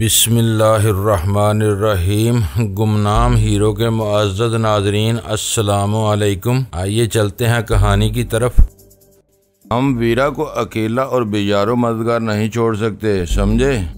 बिस्मिल्लाहिर्रहमानिर्रहीम। गुमनाम हीरो के मुअज़्ज़ज़ नाज़रीन, अस्सलामु अलैकुम। आइए चलते हैं कहानी की तरफ। हम वीरा को अकेला और बेयारो मददगार नहीं छोड़ सकते, समझे?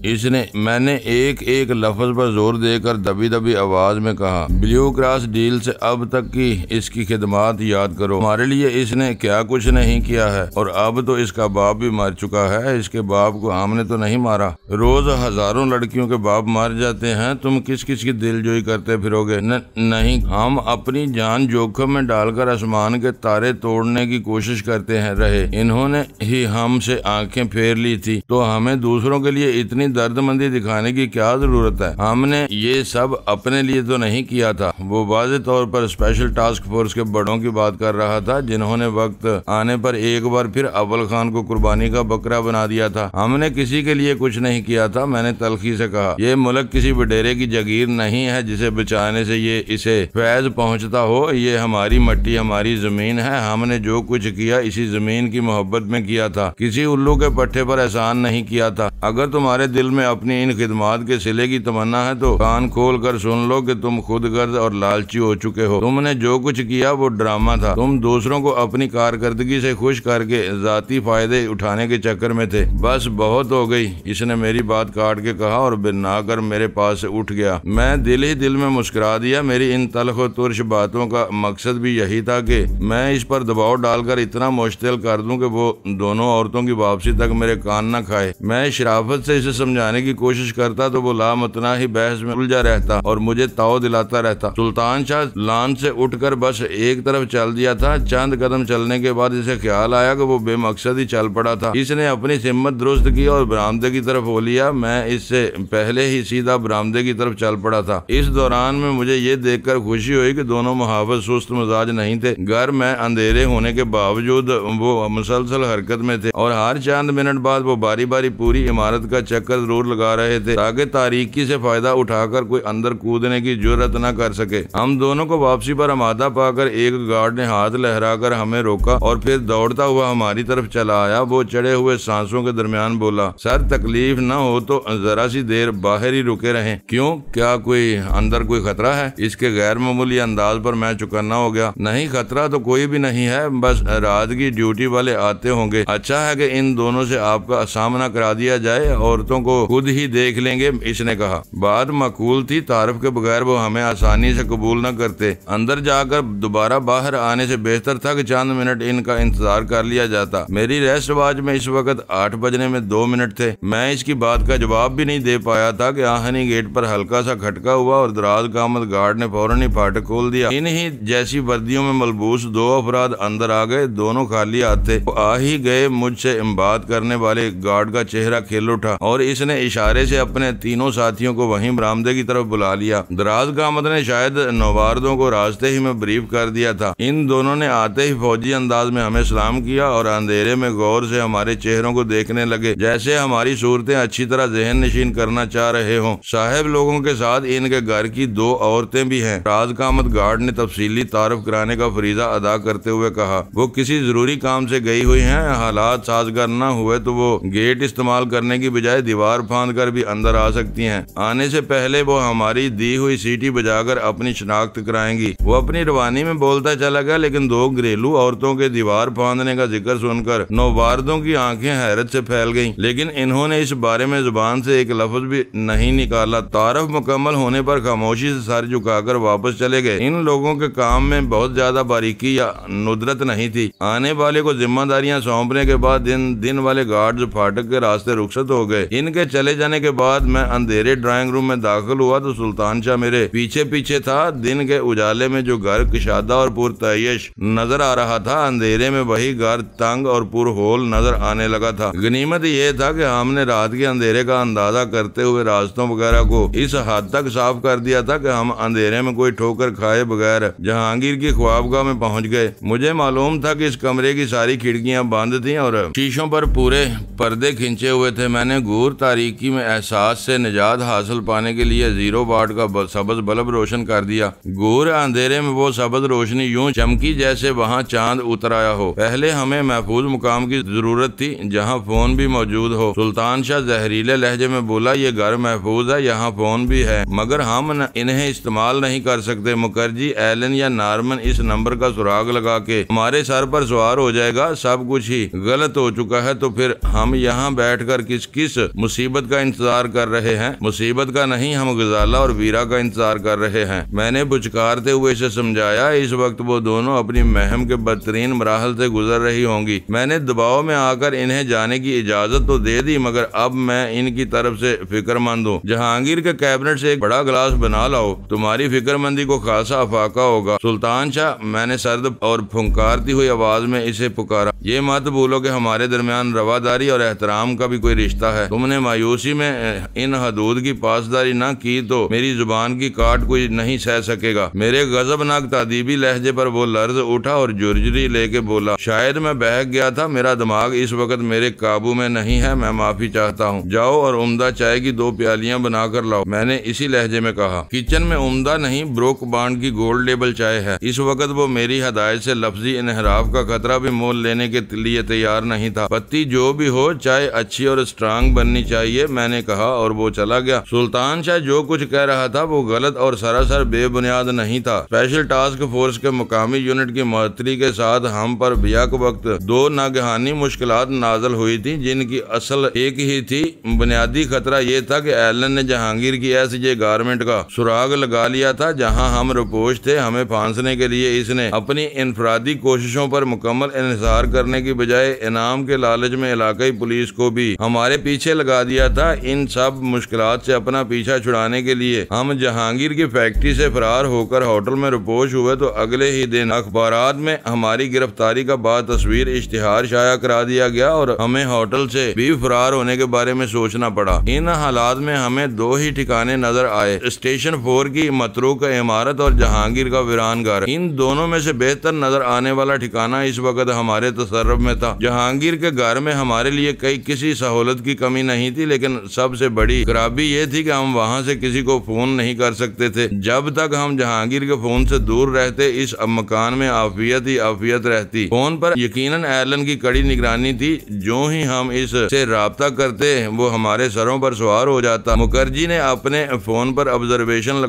मैंने एक एक लफ्ज पर जोर देकर दबी दबी आवाज में कहा। ब्लू क्रॉस डील से अब तक की इसकी खिदमात याद करो। हमारे लिए इसने क्या कुछ नहीं किया है, और अब तो इसका बाप भी मर चुका है। इसके बाप को हमने तो नहीं मारा। रोज हजारों लड़कियों के बाप मर जाते हैं, तुम किस किस की दिलजोई करते फिरोगे? नहीं, हम अपनी जान जोखिम में डालकर आसमान के तारे तोड़ने की कोशिश करते हैं रहे। इन्होंने ही हमसे आंखें फेर ली थी, तो हमें दूसरों के लिए इतनी दर्दमंदी दिखाने की क्या जरूरत है? हमने ये सब अपने लिए तो नहीं किया था। वो वाज़े तौर पर स्पेशल टास्क फोर्स के बड़ों की बात कर रहा था, जिन्होंने वक्त आने पर एक बार फिर अव्वल खान को कुर्बानी का बकरा बना दिया था। हमने किसी के लिए कुछ नहीं किया था, मैंने तलखी से कहा। ये मुल्क किसी वडेरे की जागीर नहीं है जिसे बचाने से इसे फैज पहुंचता हो। ये हमारी मट्टी, हमारी जमीन है। हमने जो कुछ किया इसी जमीन की मोहब्बत में किया था, किसी उल्लू के पट्टे पर एहसान नहीं किया था। अगर तुम्हारे दिल में अपनी इन खिदमात के सिले की तमन्ना है तो कान खोल कर सुन लो कि तुम खुदगर्ज और लालची हो चुके हो। तुमने जो कुछ किया वो ड्रामा था। तुम दूसरों को अपनी कारकर्दगी से खुश करके जाती फायदे उठाने के चक्कर में थे। बस बहुत हो गई, इसने मेरी बात काट के कहा और बिना कर मेरे पास से उठ गया। मैं दिल ही दिल में मुस्कुरा दिया। मेरी इन तल्ख और तुर्श बातों का मकसद भी यही था कि मैं इस पर दबाव डालकर इतना मुश्तिल कर दूं कि वो दोनों औरतों की वापसी तक मेरे कान न खाए। मैं शराफत से इसे समझाने की कोशिश करता तो वो लामतना ही बहस में उलझा रहता और मुझे ताव दिलाता रहता। सुल्तान शाह लान से उठकर बस एक तरफ चल दिया था। चंद कदम चलने के बाद इसे ख्याल आया कि वो बेमकसद ही चल पड़ा था। इसने अपनी हिम्मत दुरुस्त की और बरामदे की तरफ हो लिया। मैं इससे पहले ही सीधा बरामदे की तरफ चल पड़ा था। इस दौरान में मुझे ये देखकर खुशी हुई कि दोनों मुहावज सुस्त मिजाज नहीं थे। घर में अंधेरे होने के बावजूद वो मुसलसल हरकत में थे और हर चंद मिनट बाद वो बारी बारी पूरी इमारत का चक्कर जरूर लगा रहे थे, ताकि तारीकी से फायदा उठाकर कोई अंदर कूदने की जुर्रत न कर सके। हम दोनों को वापसी पर आमादा पाकर एक गार्ड ने हाथ लहराकर हमें रोका और फिर दौड़ता हुआ हमारी तरफ चला आया। वो चढ़े हुए सांसों के दरमियान बोला, सर तकलीफ न हो तो जरा सी देर बाहर ही रुके रहें। क्यों, क्या कोई अंदर कोई खतरा है? इसके गैर मामूली अंदाज पर मैं चौकन्ना हो गया। नहीं, खतरा तो कोई भी नहीं है, बस रात की ड्यूटी वाले आते होंगे। अच्छा है कि इन दोनों से आपका सामना करा दिया जाए, औरतों को खुद ही देख लेंगे, इसने कहा। बात माकूल थी, तारफ के बगैर वो हमें आसानी से कबूल न करते। अंदर जाकर दोबारा बाहर आने से बेहतर था कि चंद मिनट इनका इंतजार कर लिया जाता। मेरी रेस्ट वॉच में इस वक्त 8 बजने में 2 मिनट थे। मैं इसकी बात का जवाब भी नहीं दे पाया था कि आहनी गेट पर हल्का सा खटका हुआ और दराज कामत गार्ड ने फौरन ही फाटक खोल दिया। इन्हीं जैसी वर्दियों में मलबूस 2 अफराद अंदर आ गए। दोनों खाली हाथ थे। आ ही गए। मुझसे बात करने वाले गार्ड का चेहरा खिल उठा और इसने इशारे से अपने तीनों साथियों को वहीं बरामदे की तरफ बुला लिया। दराज कामत ने शायद नौवारदों को रास्ते ही में ब्रीफ कर दिया था। इन दोनों ने आते ही फौजी अंदाज में हमें सलाम किया और अंधेरे में गौर से हमारे चेहरों को देखने लगे, जैसे हमारी सूरतें अच्छी तरह जहन नशीन करना चाह रहे हों। साहब लोगों के साथ इनके घर की 2 औरतें भी हैं। दराज कामत गार्ड ने तफसीली तारुफ कराने का फरीजा अदा करते हुए कहा, वो किसी जरूरी काम से गई हुई हैं। हालात साजगार न हुए तो वो गेट इस्तेमाल करने की बजाय दीवार फांद कर भी अंदर आ सकती हैं। आने से पहले वो हमारी दी हुई सीटी बजाकर अपनी शिनाख्त कराएंगी। वो अपनी रवानी में बोलता चला गया, लेकिन 2 घरेलू औरतों के दीवार फांदने का जिक्र सुनकर नौवारदों की आंखें हैरत से फैल गईं, लेकिन इन्होंने इस बारे में जुबान से एक लफ्ज भी नहीं निकाला। तारफ मुकम्मल होने पर खामोशी से सर झुकाकर वापस चले गए। इन लोगों के काम में बहुत ज्यादा बारीकी या नुदरत नहीं थी। आने वाले को जिम्मेदारियां सौंपने के बाद दिन वाले गार्ड्स फाटक के रास्ते रुखसत हो गए। इनके चले जाने के बाद मैं अंधेरे ड्राइंग रूम में दाखिल हुआ तो सुल्तान शाह मेरे पीछे पीछे था। दिन के उजाले में जो घर कुशादा और पुरतयश नजर आ रहा था, अंधेरे में वही घर तंग और पुरहोल नजर आने लगा था। गनीमत यह था कि हमने रात के अंधेरे का अंदाजा करते हुए रास्तों वगैरह को इस हद तक साफ कर दिया था कि हम अंधेरे में कोई ठोकर खाए बगैर जहांगीर की ख्वाबगाह में पहुंच गए। मुझे मालूम था कि इस कमरे की सारी खिड़कियां बंद थीं और शीशों पर पूरे पर्दे खिंचे हुए थे। मैंने घूर तारीकी में एहसास से निजात हासिल पाने के लिए 0 वाट का सबज बल्ब रोशन कर दिया। घूर अंधेरे में वो सबज रोशनी यूं चमकी जैसे वहां चांद उतर आया हो। पहले हमें महफूज मुकाम की जरूरत थी जहां फोन भी मौजूद हो। सुल्तान शाह जहरीले लहजे में बोला, ये घर महफूज है, यहाँ फोन भी है, मगर हम इन्हें इस्तेमाल नहीं कर सकते। मुखर्जी, एलन या नार्मन इस नंबर का सुराग लगा के हमारे सर पर सवार हो जाएगा। सब कुछ ही गलत हो चुका है, तो फिर हम यहाँ बैठकर किस मुसीबत का इंतजार कर रहे हैं? मुसीबत का नहीं, हम गजाला और वीरा का इंतजार कर रहे हैं। मैंने पुचकारते हुए इसे समझाया, इस वक्त वो दोनों अपनी महम के बदतरीन मराहल से गुजर रही होंगी। मैंने दबाव में आकर इन्हें जाने की इजाजत तो दे दी, मगर अब मैं इनकी तरफ से फिक्रमंद हूँ। जहांगीर के कैबिनेट से एक बड़ा गिलास बना लाओ, तुम्हारी फिक्रमंदी को खासा अफाका होगा। सुल्तान शाह, मैंने सर्द और फुंकारती हुई आवाज में इसे पुकारा, ये मत भूलो कि हमारे दरमियान रवादारी और एहतराम का भी कोई रिश्ता है। तुमने मायूसी में इन हदूद की पासदारी न की तो मेरी जुबान की काट कोई नहीं सह सकेगा। मेरे गजबनाक तादीबी लहजे पर वो लर्ज उठा और जुर्जरी लेके बोला, शायद मैं बहक गया था, मेरा दिमाग इस वक्त मेरे काबू में नहीं है, मैं माफी चाहता हूँ। जाओ और उम्दा चाय की 2 प्यालियां बना कर लाओ, मैंने इसी लहजे में कहा। किचन में उम्दा नहीं, ब्रोक बांड की गोल्ड लेबल चाय है। इस वक्त वो मेरी हदायत से लफ्जी इनहराफ का खतरा भी मोल लेने के लिए तैयार नहीं था। पत्ती जो भी हो, चाय अच्छी और स्ट्रांग बननी चाहिए, मैंने कहा और वो चला गया। सुल्तान शाह जो कुछ कह रहा था वो गलत और सरासर बेबुनियाद नहीं था। स्पेशल टास्क फोर्स के मुकामी यूनिट की मअतली के साथ हम पर बेक वक्त 2 नागहानी मुश्किलात नाजल हुई थी, जिनकी असल एक ही थी। बुनियादी खतरा ये था कि एलन ने जहांगीर की एसजे गारमेंट का सुराग लगा लिया था जहां हम रुपोश थे। हमें फांसने के लिए इसने अपनी इनफरादी कोशिशों पर मुकम्मल इन्हिसार करने की बजाय इनाम के लालच में इलाकाई पुलिस को भी हमारे पीछे लगा दिया था। इन सब मुश्किलात से अपना पीछा छुड़ाने के लिए हम जहांगीर की फैक्ट्री से फरार होकर होटल में रुपोश हुए तो अगले ही दिन अखबारात में हमारी गिरफ्तारी का बाद तस्वीर इश्तिहार शाया करा दिया गया और हमें होटल से भी फरार होने के बारे में सोचना पड़ा। इन हालात में हमें 2 ही ठिकाने नजर आए, स्टेशन 4 की मतरूक इमारत और जहांगीर का वीरान घर। इन दोनों में से बेहतर नजर आने वाला ठिकाना इस वक्त हमारे तसर्रुफ में था। जहांगीर के घर में हमारे लिए किसी सहूलत की कमी नहीं थी, लेकिन सबसे बड़ी खराबी ये थी कि हम वहाँ से किसी को फोन नहीं कर सकते थे। जब तक हम जहांगीर के फोन से दूर रहते, इस मकान में आफियत ही आफियत रहती। फोन पर यकीनन एलन की कड़ी निगरानी थी। जो ही हम इससे राब्ता करते वो हमारे सरों पर सवार हो जाता। मुखर्जी ने अपने फोन पर ऑब्जर्वेशन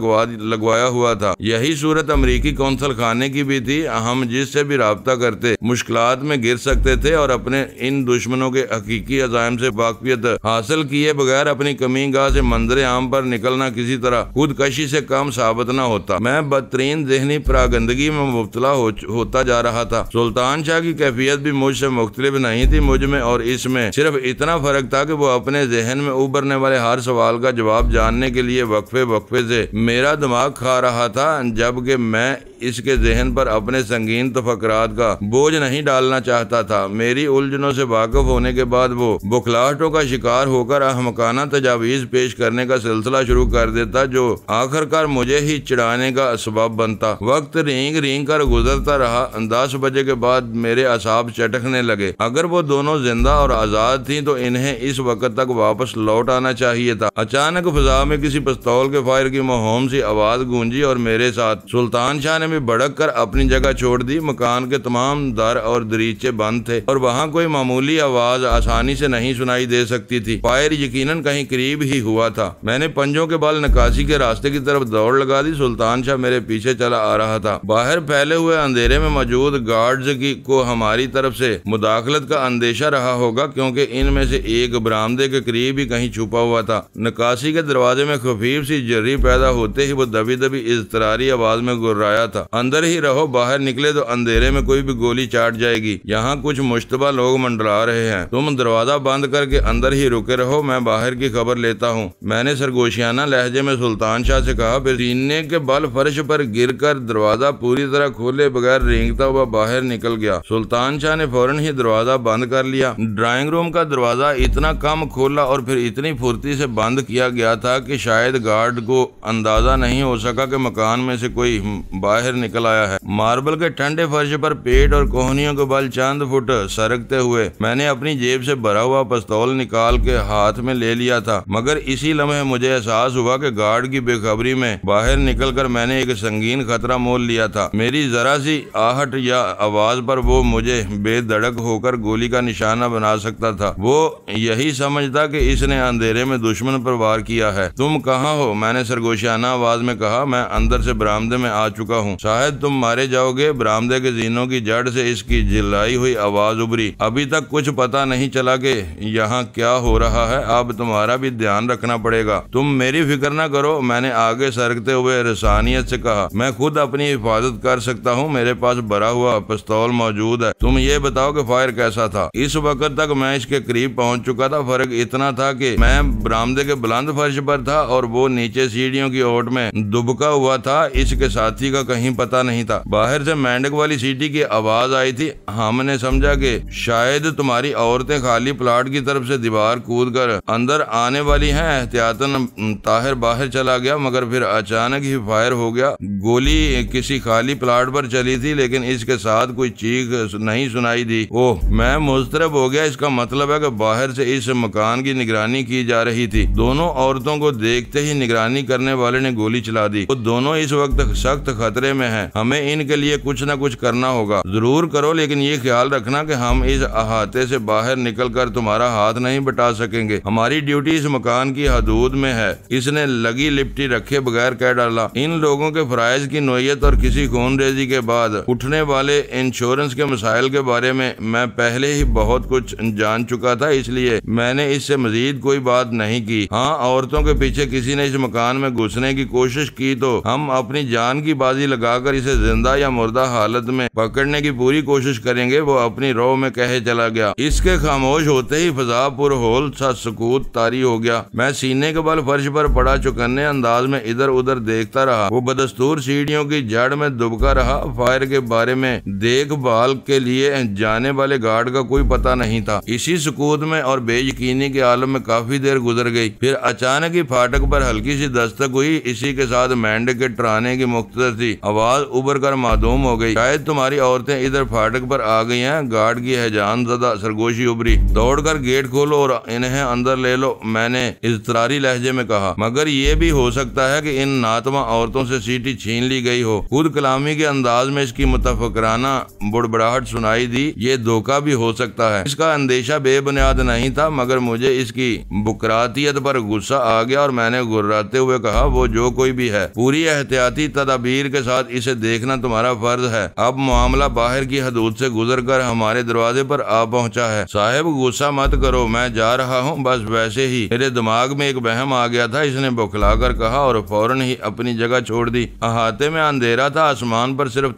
लगवाया हुआ था। यही सूरत अमरीकी कौंसल खाने की भी थी। हम जिससे भी राब्ता करते मुश्किलात में गिर सकते थे और अपने इन दुश्मनों के हकीकी अज़ाइम से वाक़फियत हासिल किए बगैर अपनी कमीगाह से मंजर आम पर निकलना किसी तरह खुदकशी से कम साबित न होता। मैं बदतरीन ज़हनी परागंदगी में मुब्तला होता जा रहा था। सुल्तान शाह की कैफियत भी मुझसे मुख्तलिफ नहीं थी। मुझ में और इसमें सिर्फ इतना फर्क था कि वो अपने जहन में उभरने वाले हर सवाल का जवाब जानने के लिए वक्फे से मेरा दिमाग खा रहा था, जबकि मैं इसके जहन पर अपने संगीन तफक्रात का बोझ नहीं डालना चाहता था। मेरी उलझनों से वाकिफ होने के बाद वो बुखलाहटों का शिकार होकर अहमकाना तजावीज़ पेश करने का सिलसिला शुरू कर देता, जो आखिरकार मुझे ही चिढ़ाने का सबब बनता। वक्त रींग कर गुजरता रहा। 10 बजे के बाद मेरे असाब चटकने लगे। अगर वो दोनों जिंदा और आजाद थी तो इन्हें इस वक्त तक वापस लौट आना चाहिए था। अचानक फिजा में किसी पिस्तौल के फायर की मुहिम सी आवाज गूंजी और मेरे साथ सुल्तान शाह ने भी भड़क कर अपनी जगह छोड़ दी। मकान के तमाम दर और दरीचे बंद थे और वहाँ कोई मामूली आवाज आसानी से नहीं सुनाई दे सकती थी। फायर यकीनन कहीं करीब ही हुआ था। मैंने पंजों के बल नकाशी के रास्ते की तरफ दौड़ लगा दी। सुल्तान शाह मेरे पीछे चला आ रहा था। बाहर फैले हुए अंधेरे में मौजूद गार्ड्स को हमारी तरफ से मुदाखलत का अंदेशा रहा होगा, क्योंकि इनमें से एक बरामदे के करीब ही कहीं छुपा हुआ था। नकाशी के दरवाजे में खफीफ सी जर्री पैदा होते ही वो दबी दबी इज़तरारी आवाज में गुर्राया था, अंदर ही रहो, बाहर निकले तो अंधेरे में कोई भी गोली चाट जाएगी। यहाँ कुछ मुश्तबा लोग मंडरा रहे हैं। तुम दरवाजा बंद करके अंदर ही रुके रहो, मैं बाहर की खबर लेता हूँ। मैंने सरगोशियाना लहजे में सुल्तान शाह से कहा। फिर सीने के बल फर्श पर गिरकर दरवाजा पूरी तरह खोले बगैर रेंगता हुआ बाहर निकल गया। सुल्तान शाह ने फौरन ही दरवाजा बंद कर लिया। ड्राइंग रूम का दरवाजा इतना कम खोला और फिर इतनी फुर्ती से बंद किया गया था कि शायद गार्ड को अंदाजा नहीं हो सका कि मकान में से कोई बाहर निकल आया है। मार्बल के ठंडे फर्श पर पेट और कोहनियों के बल चंद फुट सरकते हुए मैंने अपनी जेब से भरा हुआ पिस्तौल निकाल के हाथ में ले लिया था, मगर इसी लम्हे मुझे एहसास हुआ कि गार्ड की बेखबरी में बाहर निकलकर मैंने एक संगीन खतरा मोल लिया था। मेरी जरा सी आहट या आवाज पर वो मुझे बेधड़क होकर गोली का निशाना बना सकता था। वो यही समझता कि इसने अंधेरे में दुश्मन पर वार किया है। तुम कहाँ हो? मैंने सरगोशियाना आवाज में कहा। मैं अंदर से बरामदे में आ चुका हूँ। शायद तुम मारे जाओगे। बरामदे के जीनों की जड़ से इसकी झिल्लाई हुई आवाज उभरी। अभी तक कुछ पता नहीं चला कि यहाँ क्या हो रहा है। अब तुम्हारा भी ध्यान रखना पड़ेगा। तुम मेरी फिक्र न करो, मैंने आगे सरकते हुए रसानियत से कहा। मैं खुद अपनी हिफाजत कर सकता हूँ। मेरे पास भरा हुआ पिस्तौल मौजूद है। तुम ये बताओ कि फायर कैसा था? इस वक्त तक मैं इसके करीब पहुंच चुका था। फर्क इतना था कि मैं बरामदे के बुलंद फर्श पर था और वो नीचे सीढ़ियों की ओट में दुबका हुआ था। इसके साथी का कहीं पता नहीं था। बाहर से मेंढक वाली सीटी की आवाज आई थी। हमने समझा कि शायद तुम्हारी औरतें खाली प्लाट की तरफ से दीवार कूदकर अंदर आने वाली हैं। एहतियातन ताहिर बाहर चला गया, मगर फिर अचानक ही फायर हो गया। गोली किसी खाली प्लाट पर चली थी, लेकिन इसके साथ कोई चीख नहीं सुनाई दी। ओह, मैं मुस्तरब हो गया। इसका मतलब है कि बाहर से इस मकान की निगरानी की जा रही थी। दोनों औरतों को देखते ही निगरानी करने वाले ने गोली चला दी। वो दोनों इस वक्त सख्त खतरे में हैं। हमें इनके लिए कुछ न कुछ करना होगा। जरूर करो, लेकिन ये ख्याल रखना कि हम इस अहाते से बाहर निकलकर तुम्हारा हाथ नहीं बटा सकेंगे। हमारी ड्यूटी इस मकान की हदूद में है। इसने लगी लिपटी रखे बगैर कह डाला। इन लोगों के फराइज की नोयत और किसी खूनरेजी के बाद उठने वाले इंश्योरेंस के मसाइल के बारे में मैं पहले ही बहुत कुछ जान चुका था, इसलिए मैंने इससे मजीद कोई बात नहीं की। हाँ, औरतों के पीछे किसी ने इस मकान में घुसने की कोशिश की तो हम अपनी जान की बाजी लगाकर इसे जिंदा या मुर्दा हालत में पकड़ने की पूरी कोशिश करेंगे। वो अपनी रो में कहे चला गया। इसके खामोश होते ही फजा पुरहोल सा सुकूत तारी हो गया। मैं सीने के बल फर्श पर पड़ा चौकन्ने अंदाज में इधर उधर देखता रहा। वो बदस्तूर सीढ़ियों की जड़ में दुबका रहा। फायर के बारे में देखभाल के लिए जाने वाले गार्ड का कोई पता नहीं था। इसी सुकूत में और बेयकीनी के आलम में काफी देर गुजर गई। फिर अचानक ही फाटक पर हल्की सी दस्तक हुई। इसी के साथ मेंढक के टराने की मुख्तसर सी आवाज उभर कर मासूम हो गई। शायद तुम्हारी औरतें इधर फाटक पर आ गई हैं। गार्ड की हैजान ज़दा सरगोशी उभरी। दौड़कर गेट खोलो और इन्हें अंदर ले लो, मैंने इज़्तिरारी लहजे में कहा। मगर ये भी हो सकता है कि इन नातमा औरतों से सीटी छीन ली गई हो। खुद कलामी के अंदाज में इसकी मुतफकराना बुड़बड़ाहट सुनाई दी। ये धोखा भी हो सकता है। इसका अंदेशा बेबुनियाद नहीं था, मगर मुझे इसकी बुकरातियत पर गुस्सा आ गया और मैंने गुर्राते हुए कहा, वो जो कोई भी है, पूरी एहतियाती तदाबीर के साथ इसे देखना तुम्हारा फर्ज है। अब मामला बाहर की हदूद से गुजरकर हमारे दरवाजे पर आ पहुंचा है। साहब, गुस्सा मत करो, मैं जा रहा हूं। बस वैसे ही मेरे दिमाग में एक वहम आ गया था, इसने बौखलाकर कहा और फौरन ही अपनी जगह छोड़ दी। अहाते में अंधेरा था। आसमान पर सिर्फ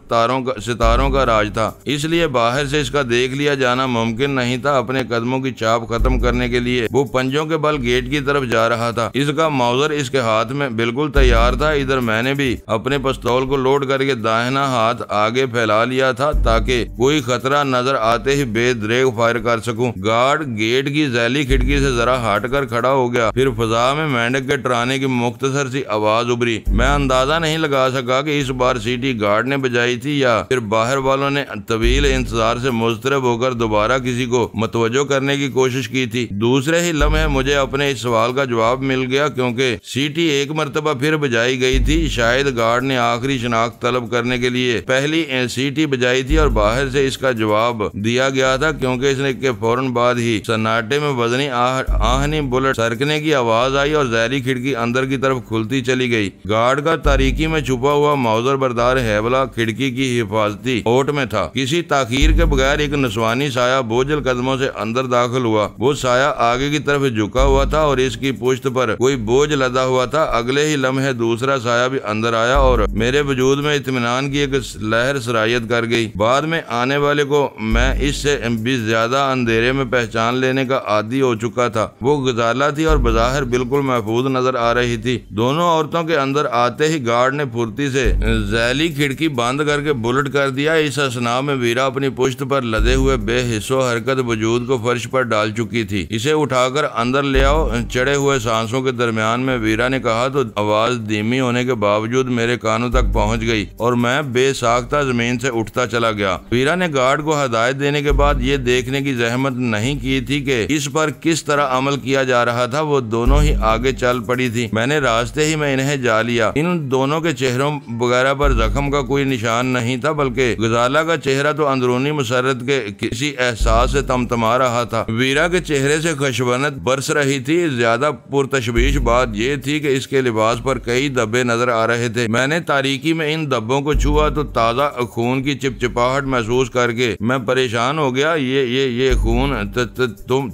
सितारों का राज था, इसलिए बाहर से इसका देख लिया जाना मुमकिन नहीं था। अपने कदमों की चाप खत्म करने के लिए वो पंजों के बल गेट की तरफ जा रहा था। इसका मौजर इसके हाथ में बिल्कुल तैयार था। इधर मैंने भी अपने पिस्तौल को लोड करके दाहिना हाथ आगे फैला लिया था ताकि कोई खतरा नजर आते ही बेदरेग फायर कर सकूं। गार्ड गेट की जैली खिड़की से जरा हटकर खड़ा हो गया। फिर फजा में मेंढक के टराने की मुख्तसर सी आवाज उभरी। मैं अंदाजा नहीं लगा सका कि इस बार सीटी गार्ड ने बजाई थी या फिर बाहर वालों ने तवील इंतजार से मुस्तरब होकर दोबारा किसी को मतवज्जो करने की कोशिश की थी। दूसरे ही लम्हे मुझे अपने इस सवाल का जवाब मिल गया, क्योंकि सीटी एक मरतबा फिर बजाई गई थी। शायद गार्ड ने आखिरी शनाख्त तलब करने के लिए पहली सीटी बजाई थी और बाहर से इसका जवाब दिया गया था, क्योंकि इसने के फौरन बाद ही सन्नाटे में वजनी आहनी बुलेट सरकने की आवाज आई और जहरी खिड़की अंदर की तरफ खुलती चली गई। गार्ड का तारीकी में छुपा हुआ मौजर बरदार हैवला खिड़की की हिफाजती ओट में था। किसी ताखीर के बगैर एक नस्वानी साया बोझल कदमों से अंदर दाखिल हुआ। वो साया आगे की तरफ झुका हुआ था और इसकी पुश्त पर कोई बोझ लदा हुआ था। अगले ही लम्हे दूसरा साया भी अंदर आया और मेरे वजूद में इत्मीनान की एक लहर सरायत कर गई। बाद में आने वाले को मैं इससे भी ज्यादा अंधेरे में पहचान लेने का आदी हो चुका था। वो गजाला थी और बज़ाहिर बिल्कुल महफूज नजर आ रही थी। दोनों औरतों के अंदर आते ही गार्ड ने फुर्ती से जैली खिड़की बंद करके बुलेट कर दिया। इस असना में वीरा अपनी पुश्त पर लदे हुए बेहिस्सो हरकत वजूद को फर्श पर डाल चुकी थी। इसे उठाकर अंदर ले आओ। चढ़े हुए सांसों के दरमियान में वीरा ने कहा तो आवाज धीमी होने के बावजूद मेरे कानों तक पहुंच गई और मैं बेसाख्ता जमीन से उठता चला गया। वीरा ने गार्ड को हिदायत देने के बाद ये देखने की जहमत नहीं की थी कि इस पर किस तरह अमल किया जा रहा था, वो दोनों ही आगे चल पड़ी थी। मैंने रास्ते ही में इन्हें जा लिया। इन दोनों के चेहरों वगैरह पर जख्म का कोई निशान नहीं था, बल्कि गजाला का चेहरा तो अंदरूनी मुसरत के किसी एहसास से तमतमा रहा था। वीरा के चेहरे से खुशबनत बरस रही थी। ज्यादा पुरतशवीश बात यह थी कि इसके लिबास पर कई धब्बे नजर आ रहे थे। मैंने तारीकी में इन धब्बों को छुआ तो ताजा खून की चिपचिपाहट महसूस करके मैं परेशान हो गया। ये खून,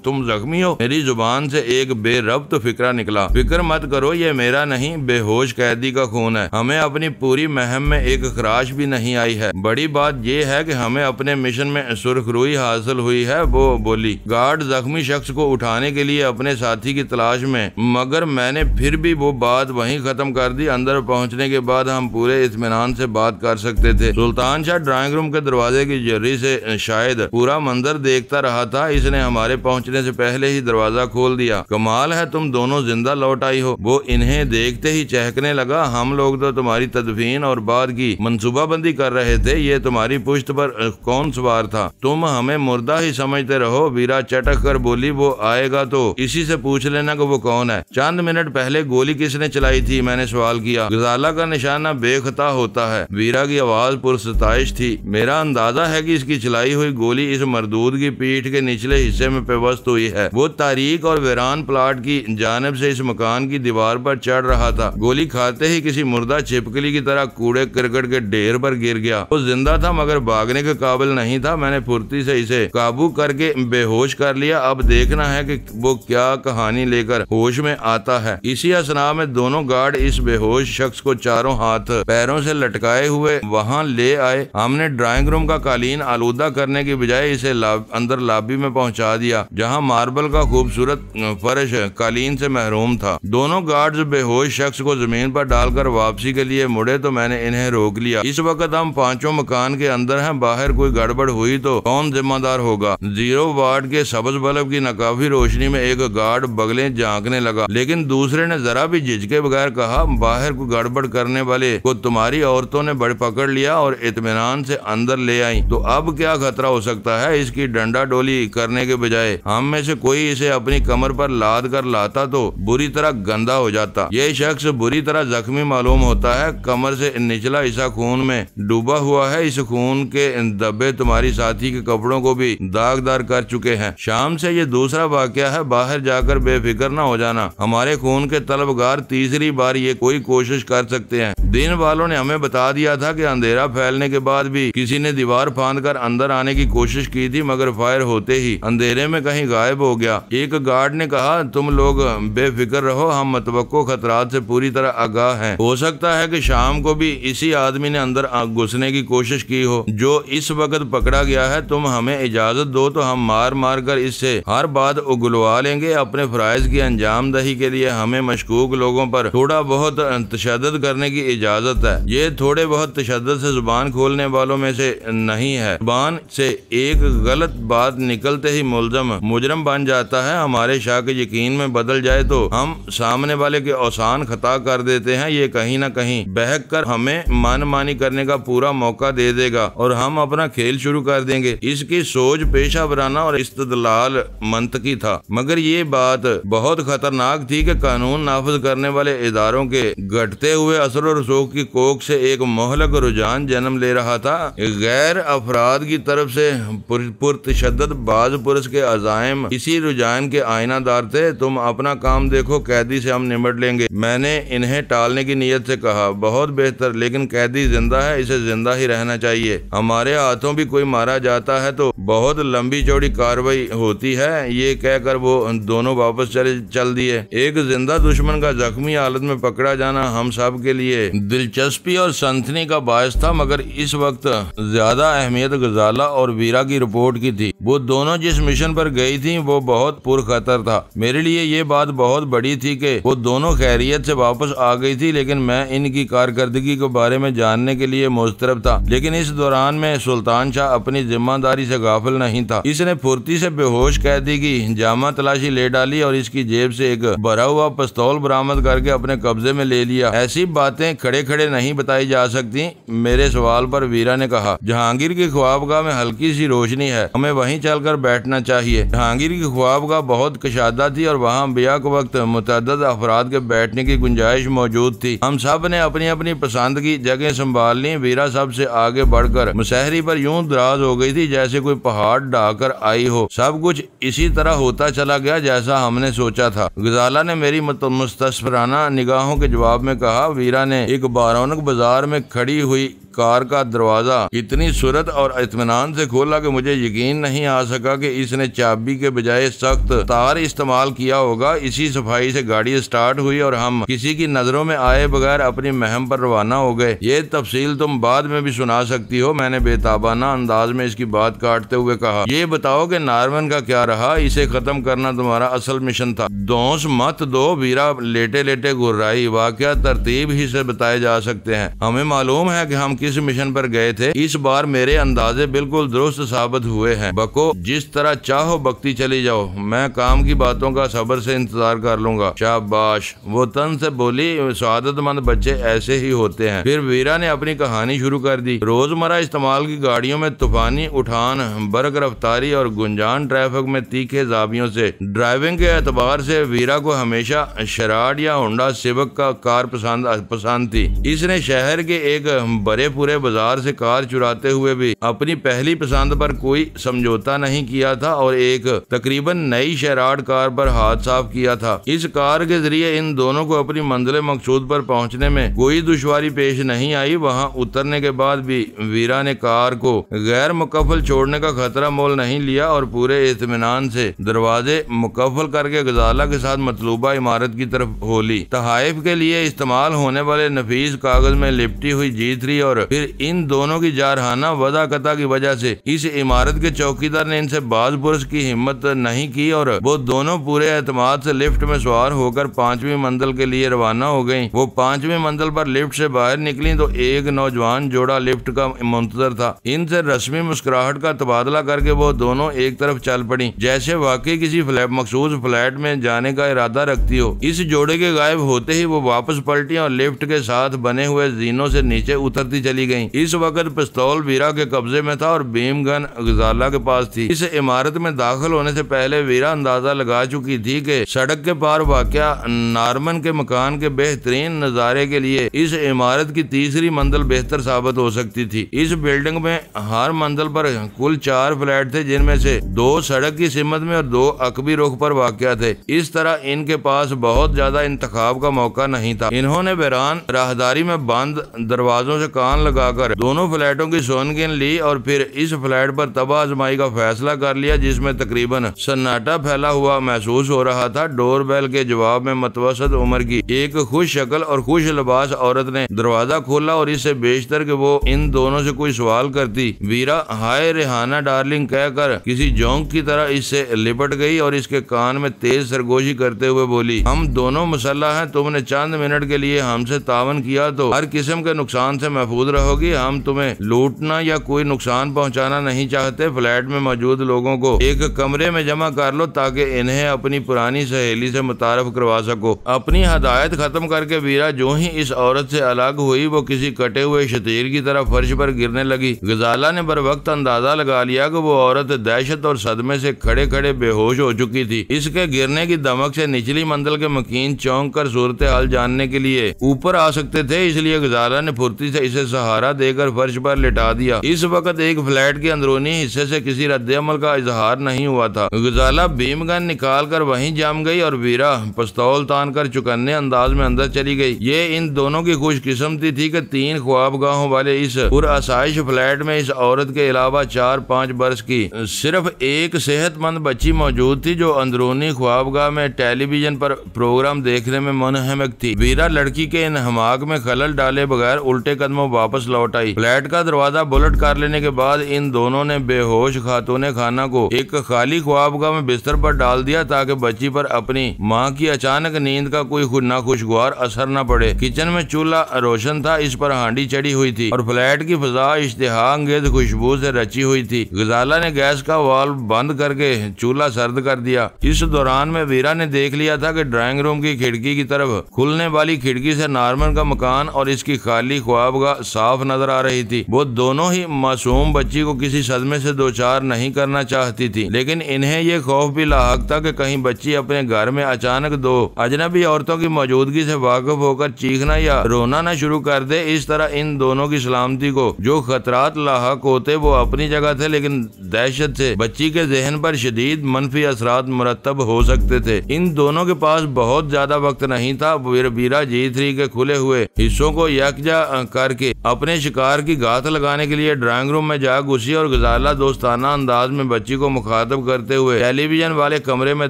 तुम जख्मी हो? मेरी जुबान से एक बेरब्त फिक्रा निकला। फिक्र मत करो, ये मेरा नहीं, बेहोश कैदी का खून है। हमें अपनी पूरी महम में एक खराश भी नहीं आई है। बड़ी बात यह है कि हमें अपने मिशन में सुरखरुई हासिल हुई है, वो बोली। गार्ड जख्मी शख्स को उठाने के लिए अपने साथी की तलाश में, मगर मैंने फिर भी वो बात वहीं खत्म कर दी। अंदर पहुंचने के बाद हम पूरे इत्मीनान से बात कर सकते थे। सुल्तान शाह ड्राइंग रूम के दरवाजे की जर्री से शायद पूरा मंजर देखता रहा था। इसने हमारे पहुंचने से पहले ही दरवाजा खोल दिया। कमाल है, तुम दोनों जिंदा लौट आई हो। वो इन्हें देखते ही चहकने लगा। हम लोग तो तुम्हारी तदफीन और बाद की मंसूबाबंदी कर रहे थे। ये तुम्हारी पुश्त पर कौन सवार था? तुम हमें मुर्दा ही समझते रहो। वीरा चटक कर बोली। वो आएगा तो इसी से पूछ लेना कि वो कौन है। चंद मिनट पहले गोली किसने चलाई थी? मैंने सवाल किया। गजाला का निशाना बेखता होता है। वीरा की आवाज पुरसताइश थी। मेरा अंदाजा है कि इसकी चलाई हुई गोली इस मरदूद की पीठ के निचले हिस्से में पेवस्त हुई है। वो तारीक और वीरान प्लाट की जानिब से इस मकान की दीवार पर चढ़ रहा था। गोली खाते ही किसी मुर्दा छिपकली की तरह कूड़े करकट के ढेर पर गिर गया। वो जिंदा था मगर भागने के काबिल नहीं था। मैंने फुर्ती से इसे काबू करके बेहोश कर लिया। अब देखना है कि वो क्या कहानी लेकर होश में आता है। इसी असना में दोनों गार्ड इस बेहोश शख्स को चारों हाथ पैरों से लटकाए हुए वहां ले आए। हमने ड्राइंग रूम का कालीन आलूदा करने की बजाय इसे अंदर लॉबी में पहुंचा दिया, जहां मार्बल का खूबसूरत फर्श कालीन से महरूम था। दोनों गार्ड्स बेहोश शख्स को जमीन पर डालकर वापसी के लिए मुड़े तो मैंने इन्हें रोक लिया। इस वक्त हम पांचों मकान के अंदर हैं। बाहर कोई गड़बड़ हुई तो कौन जिम्मेदार होगा? 0 वार्ड के सबज बल्ब की नकाफी रोशनी में एक गार्ड बगलें झांकने लगा, लेकिन दूसरे ने जरा भी झिझके बगैर कहा, बाहर को गड़बड़ करने वाले को तुम्हारी औरतों ने बड़ पकड़ लिया और इत्मीनान से अंदर ले आई। तो अब क्या खतरा हो सकता है? इसकी डंडा डोली करने के बजाय हम में से कोई इसे अपनी कमर पर लाद कर लाता तो बुरी तरह गंदा हो जाता। ये शख्स बुरी तरह जख्मी मालूम होता है। कमर से निचला हिस्सा खून में डूबा हुआ है। इस खून के धब्बे तुम्हारी साथी के कपड़ों को भी दागदार कर चुके हैं। शाम से ये दूसरा वाकया है। बाहर जाकर बेफिक्र न हो जाना। हमारे खून के तलबगार तीसरी बार ये कोई कोशिश कर सकते हैं। दिन वालों ने हमें बता दिया था कि अंधेरा फैलने के बाद भी किसी ने दीवार फांदकर अंदर आने की कोशिश की थी, मगर फायर होते ही अंधेरे में कहीं गायब हो गया। एक गार्ड ने कहा, तुम लोग बेफिक्र रहो, हम मतवक्को खतरात से पूरी तरह आगाह हैं। हो सकता है कि शाम को भी इसी आदमी ने अंदर घुसने की कोशिश की हो जो इस वक्त पकड़ा गया है। तुम हमें इजाजत दो तो हम मार मार कर इससे हर बात उगलवा लेंगे। अपने फराइज की अंजाम दही के लिए हमें मशकूक लोगों पर थोड़ा बहुत तशद्दुद करने की इजाजत है। ये थोड़े बहुत तशद्दुद से जुबान खोलने वालों में से नहीं है। जुबान से एक गलत बात निकलते ही मुजरम बन जाता है। हमारे शाह के यकीन में बदल जाए तो हम सामने वाले के आसान खता कर देते हैं। ये कहीं न कहीं बहक कर हमें मनमानी करने का पूरा मौका दे देगा और हम अपना खेल शुरू कर देंगे। इसकी सोच पेशा वराना और इस्तदलाल मंतकी था, मगर ये बात बहुत खतरनाक थी कि कानून नाफिज करने वाले इदारों के घटते हुए असर और रसूख की कोख से एक मोहलक रुझान जन्म ले रहा था। गैर अफराद की तरफ से पुरतशद्दुद बाज पुरस के अज़ाइम इसी रुझान के आईनादार थे। तुम अपना काम देखो, कैदी से हम निपट लेंगे। मैंने इन्हें टालने की नीयत से कहा। बहुत बेहतर, लेकिन कैदी जिंदा है, इसे जिंदा ही रहना चाहिए। हमारे हाथों भी कोई मारा जाता है तो बहुत लंबी चौड़ी कार्रवाई होती है। ये कहकर वो दोनों वापस चल दिए। एक जिंदा दुश्मन का जख्मी हालत में पकड़ा जाना हम सब के लिए दिलचस्पी और सनसनी का बायस था, मगर इस वक्त ज्यादा अहमियत गजाला और वीरा की रिपोर्ट की थी। वो दोनों जिस मिशन पर गई थी वो बहुत पुरखतर था। मेरे लिए ये बात बहुत बड़ी थी कि वो दोनों खैरियत से वापस आ गई थी, लेकिन मैं इनकी कारकर्दगी के बारे में जानने के लिए मुस्तरब था। लेकिन इस दौरान में सुल्तान शाह अपनी जिम्मेदारी से गाफिल नहीं था। इसने फुर्ती से बेहोश कैदी की जामा तलाशी ले डाली और इसकी जेब से एक भरा हुआ पिस्तौल बरामद करके अपने कब्जे में ले लिया। ऐसी बातें खड़े खड़े नहीं बताई जा सकती। मेरे सवाल पर वीरा ने कहा, जहांगीर की ख्वाबगाह में हल्की सी रोशनी है, हमें वहीं चलकर बैठना चाहिए। जहांगीर की ख्वाबगाह बहुत कशादा थी और वहाँ बिया के वक्त मुतअद्दिद अफराद के बैठने की गुंजाइश मौजूद थी। हम सब ने अपनी अपनी पसंद की जगह संभाल ली। वीरा सबसे आगे बढ़कर मुसहरी पर यूं दराज हो गई थी जैसे कोई पहाड़ ढाकर आई हो। सब कुछ इसी तरह होता चला गया जैसा हमने सोचा था। गजाला ने मेरी मुस्तस्फिराना निगाहों के जवाब में कहा, वीरा ने एक बारौनक बाजार में खड़ी हुई कार का दरवाजा इतनी सूरत और इत्मीनान से खोला कि मुझे यकीन नहीं आ सका कि इसने चाबी के बजाय सख्त तार इस्तेमाल किया होगा। इसी सफाई से गाड़ी स्टार्ट हुई और हम किसी की नजरों में आए बगैर अपनी महम पर रवाना हो गए। ये तफसील तुम बाद में भी सुना सकती हो, मैंने बेताबाना अंदाज में इसकी बात काटते हुए कहा। ये बताओ कि नारमन का क्या रहा? इसे खत्म करना तुम्हारा असल मिशन था। दोष मत दो, वीरा लेटे लेटे घुर्राई। वाकया तरतीब ही से बताए जा सकते हैं। हमें मालूम है कि हम किस मिशन पर गए थे। इस बार मेरे अंदाजे बिल्कुल दुरुस्त साबित हुए हैं। बको, जिस तरह चाहो बकती चली जाओ, मैं काम की बातों का सब्र से इंतजार कर लूंगा। शाबाश, वो तन से बोली, सआदतमंद बच्चे ऐसे ही होते हैं। फिर वीरा ने अपनी कहानी शुरू कर दी। रोजमर्रा इस्तेमाल की गाड़ियों में तूफानी उठान, बर्क रफ्तारी और गुंजान ट्रैफिक में तीखे जाबियों से ड्राइविंग के एतबार से वीरा को हमेशा शराड या होंडा सिविक का कार पसंद थी। इसने शहर के एक बड़े पूरे बाजार से कार चुराते हुए भी अपनी पहली पसंद पर कोई समझौता नहीं किया था और एक तकरीबन नई शराड कार पर हाथ साफ किया था। इस कार के जरिए इन दोनों को अपनी मंजिल मकसूद पर पहुंचने में कोई दुश्वारी पेश नहीं आई। वहां उतरने के बाद भी वीरा ने कार को गैर मुकफ्फल छोड़ने का खतरा मोल नहीं लिया और पूरे इत्मीनान से दरवाजे मुकफ्फल करके गजाला के साथ मतलूबा इमारत की तरफ हो ली। तहाइफ के लिए इस्तेमाल होने वाले नफीस कागज में लिपटी हुई G3 और फिर इन दोनों की जारहाना वदाकता की वजह से इस इमारत के चौकीदार ने इनसे बाज पुरस की हिम्मत नहीं की और वो दोनों पूरे एतमाद से लिफ्ट में सवार होकर 5वीं मंजिल के लिए रवाना हो गयी। वो 5वीं मंजिल पर लिफ्ट से बाहर निकली तो एक नौजवान जोड़ा लिफ्ट का मुंतजर था। इनसे रस्मी मुस्कुराहट का तबादला करके वो दोनों एक तरफ चल पड़ी, जैसे वाकई किसी मखसूस फ्लैट में जाने का इरादा रखती हो। इस जोड़े के गायब होते ही वो वापस पलटी और लिफ्ट के साथ बने हुए जीनों से नीचे उतरती चली गयी। इस वक्त पिस्तौल वीरा के कब्जे में था और बीम गन गजाला के पास थी। इस इमारत में दाखिल होने से पहले वीरा अंदाजा लगा चुकी थी कि सड़क के पार वाक़या नारमन के मकान के बेहतरीन नजारे के लिए इस इमारत की तीसरी मंजिल बेहतर साबित हो सकती थी। इस बिल्डिंग में हर मंजिल पर कुल 4 फ्लैट थे, जिनमें से 2 सड़क की सिमत में और 2 अकबी रुख पर वाक़या थे। इस तरह इनके पास बहुत ज्यादा इंतखाब का मौका नहीं था। इन्होंने वीरान राहदारी में बंद दरवाजों से कान लगाकर दोनों फ्लैटों की सोनगिन ली और फिर इस फ्लैट पर तबाह आजमाई का फैसला कर लिया, जिसमें तकरीबन सन्नाटा फैला हुआ महसूस हो रहा था। डोरबेल के जवाब में मतवसत उम्र की एक खुश शक्ल और खुश लिबास औरत ने दरवाजा खोला और इससे बेशतर कि वो इन दोनों से कोई सवाल करती। वीरा हाय रेहाना डार्लिंग कहकर किसी जोंक की तरह इससे लिपट गई और इसके कान में तेज सरगोशी करते हुए बोली, हम दोनों मुसल्लह हैं। तुमने चंद मिनट के लिए हमसे तावन किया तो हर किस्म के नुकसान से महफूज रहोगी। हम तुम्हें लूटना या कोई नुकसान पहुंचाना नहीं चाहते। फ्लैट में मौजूद लोगों को एक कमरे में जमा कर लो ताकि इन्हें अपनी पुरानी सहेली से मुतारफ करवा सको। अपनी हदायत खत्म करके वीरा जो ही इस औरत से अलग हुई वो किसी कटे हुए शतीर की तरह फर्श पर गिरने लगी। गजाला ने बर वक्त अंदाजा लगा लिया कि वो औरत दहशत और सदमे से खड़े खड़े बेहोश हो चुकी थी। इसके गिरने की दमक से निचली मंजिल के मकीन चौंक कर सूरत हाल जानने के लिए ऊपर आ सकते थे, इसलिए गजाला ने फुर्ती से इसे सहारा देकर फर्श पर लिटा दिया। इस वक्त एक फ्लैट के अंदरूनी हिस्से से किसी रद्द-ए-अमल का इजहार नहीं हुआ था। गजाला बीम गन निकाल कर वहीं जम गई और वीरा पिस्तौल तान कर चुकन्ने अंदाज में अंदर चली गई। ये इन दोनों की खुशकिस्मती थी कि 3 ख्वाबगाहों वाले इस पुरआसाइश फ्लैट में इस औरत के अलावा 4-5 बरस की सिर्फ एक सेहतमंद बच्ची मौजूद थी, जो अंदरूनी ख्वाबगाह में टेलीविजन पर प्रोग्राम देखने में मुनहमिक थी। वीरा लड़की के इन हमाक में खलल डाले बगैर उल्टे कदमों वापस लौट आई। फ्लैट का दरवाजा बुलेट कर लेने के बाद इन दोनों ने बेहोश खातून खाना को एक खाली ख्वाबगाह में बिस्तर पर डाल दिया ताकि बच्ची पर अपनी माँ की अचानक नींद का कोई नाखुशगवार असर न पड़े। किचन में चूल्हा रोशन था, इस पर हांडी चढ़ी हुई थी और फ्लैट की फिजा इश्तिहा अंगेज खुशबू से रची हुई थी। गजाला ने गैस का वाल्व बंद करके चूल्हा सर्द कर दिया। इस दौरान में वीरा ने देख लिया था कि ड्राइंग रूम की खिड़की की तरफ खुलने वाली खिड़की से नॉर्मन का मकान और इसकी खाली ख्वाबगाह साफ नजर आ रही थी। वो दोनों ही मासूम बच्ची को किसी सदमे से दो चार नहीं करना चाहती थी, लेकिन इन्हें ये खौफ भी लाहक था कि कहीं बच्ची अपने घर में अचानक दो अजनबी औरतों की मौजूदगी से वाकिफ होकर चीखना या रोना न शुरू कर दे। इस तरह इन दोनों की सलामती को जो खतरात लाहक होते वो अपनी जगह थे, लेकिन दहशत से बच्ची के जहन पर शदीद मनफी असरात मुरतब हो सकते थे। इन दोनों के पास बहुत ज्यादा वक्त नहीं था। वीरा G3 के खुले हुए हिस्सों को यकजा करके अपने शिकार की घात लगाने के लिए ड्राइंग रूम में जा घुसी और गजाला दोस्ताना अंदाज में बच्ची को मुखातब करते हुए टेलीविजन वाले कमरे में